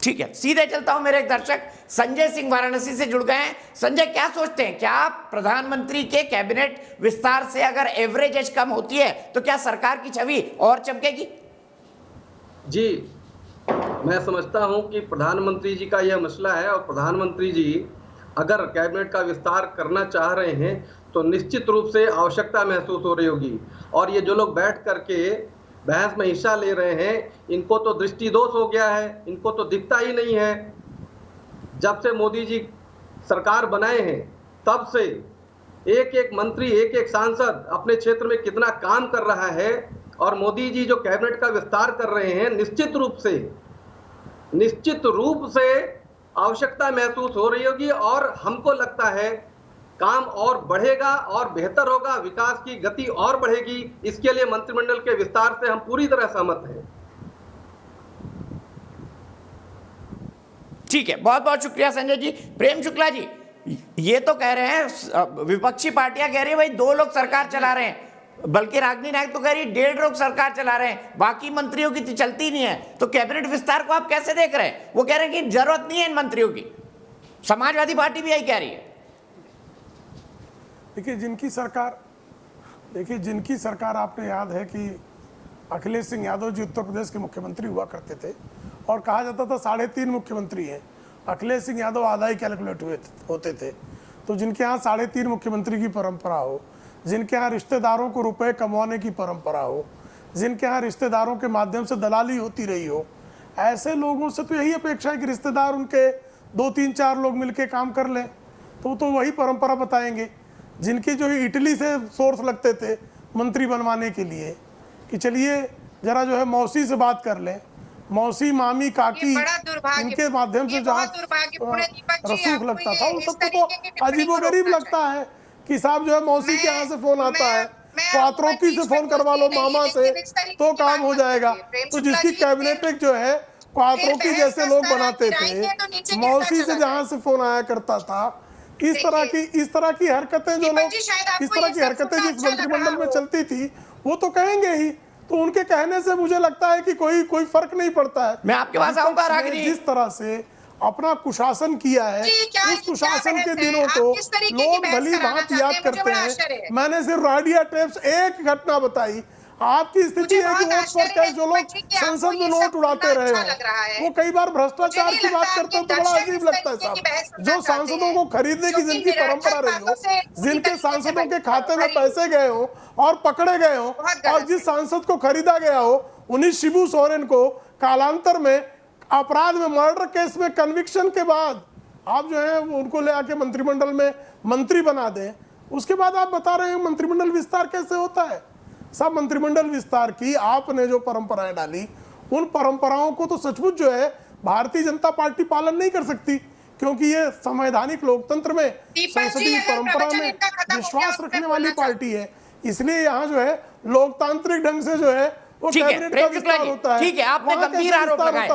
ठीक है, सीधे चलता हूं। मेरे एक दर्शक संजय सिंह वाराणसी से जुड़ गए हैं। संजय, क्या सोचते हैं, क्या प्रधानमंत्री के कैबिनेट विस्तार से अगर एवरेज एज कम होती है तो क्या सरकार की छवि और चमकेगी? जी, मैं समझता हूं कि प्रधानमंत्री जी का यह मसला है, और प्रधानमंत्री जी अगर कैबिनेट का विस्तार करना चाह रहे हैं तो निश्चित रूप से आवश्यकता महसूस हो रही होगी। और ये जो लोग बैठ करके बहस में हिस्सा ले रहे हैं, इनको तो दृष्टि दोष हो गया है, इनको तो दिखता ही नहीं है। जब से मोदी जी सरकार बनाए हैं तब से एक एक मंत्री, एक एक सांसद अपने क्षेत्र में कितना काम कर रहा है, और मोदी जी जो कैबिनेट का विस्तार कर रहे हैं, निश्चित रूप से आवश्यकता महसूस हो रही होगी। और हमको लगता है काम और बढ़ेगा और बेहतर होगा, विकास की गति और बढ़ेगी। इसके लिए मंत्रिमंडल के विस्तार से हम पूरी तरह सहमत हैं। ठीक है, बहुत बहुत शुक्रिया संजय जी। प्रेम शुक्ला जी, ये तो कह रहे हैं, विपक्षी पार्टियां कह रही है भाई 2 लोग सरकार चला रहे हैं, बल्कि रागिनी नायक तो कह रही 1.5 लोग सरकार चला रहे हैं, बाकी मंत्रियों की तो चलती नहीं है। तो कैबिनेट विस्तार को आप कैसे देख रहे हैं? वो कह रहे हैं कि जरूरत नहीं है इन मंत्रियों की। समाजवादी पार्टी भी यही कह रही है। देखिए, जिनकी सरकार आपने याद है कि अखिलेश सिंह यादव जी उत्तर प्रदेश के मुख्यमंत्री हुआ करते थे, और कहा जाता था 3.5 मुख्यमंत्री हैं, अखिलेश सिंह यादव आधा ही कैलकुलेट होते थे। तो जिनके यहाँ 3.5 मुख्यमंत्री की परंपरा हो, जिनके यहाँ रिश्तेदारों को रुपए कमाने की परंपरा हो, जिनके यहाँ रिश्तेदारों के माध्यम से दलाली होती रही हो, ऐसे लोगों से तो यही अपेक्षा है कि रिश्तेदार उनके 2-3-4 लोग मिलके काम कर लें, तो वही परंपरा बताएंगे। जिनके जो है इटली से सोर्स लगते थे मंत्री बनवाने के लिए, कि चलिए जरा जो है मौसी से बात कर लें, मौसी, मामी, काकी, इनके माध्यम से जहाँ रसूख लगता था, उन सबको तो अजीबोगरीब लगता है कि साहब जो है मौसी के यहाँ से फोन आता है, क्वात्रोकी से फोन करवा लो, मामा से, तो काम हो जाएगा। तो जिसकी कैबिनेट जो है क्वात्रोकी जैसे लोग बनाते थे, मौसी से जहाँ से फोन आया करता था, इस तरह की हरकतें जो लोग, इस तरह की हरकतें जिस मंत्रिमंडल में चलती थी, वो तो कहेंगे ही। तो उनके कहने से मुझे लगता है कि कोई फर्क नहीं पड़ता है। मैं आपके पास आऊंगा रागिनी। जिस तरह से अपना कुशासन किया है, उस कुशासन के दिनों को लोग भली भांति याद करते हैं। मैंने सिर्फ राडिया टेप्स एक घटना बताई। आपकी स्थिति है कि वोट पर कैश जो लोग संसद में नोट उड़ाते रहे हो, वो कई बार भ्रष्टाचार की बात करते हो तो बड़ा अजीब लगता है साहब। जो सांसदों को खरीदने की जिनकी परंपरा रही हो, जिनके सांसदों के खाते में पैसे गए हो और पकड़े गए हो, और जिस सांसद को खरीदा गया हो, उन्हीं शिबू सोरेन को कालांतर में अपराध में, मर्डर केस में कन्विक्शन के बाद आप जो है उनको ले आके मंत्रिमंडल में मंत्री बना दें। उसके बाद आप बता रहे हैं मंत्रिमंडल विस्तार कैसे होता है? सब मंत्रिमंडल विस्तार की आपने जो परंपराएं डाली, उन परंपराओं को तो सचमुच जो है भारतीय जनता पार्टी पालन नहीं कर सकती, क्योंकि ये संवैधानिक लोकतंत्र में, संसदीय परंपरा में विश्वास रखने वाली पार्टी है। इसलिए यहाँ जो है लोकतांत्रिक ढंग से जो है वो कैबिनेट का विस्तार होता है। ठीक है, आपने गंभीर आरोप लगाए।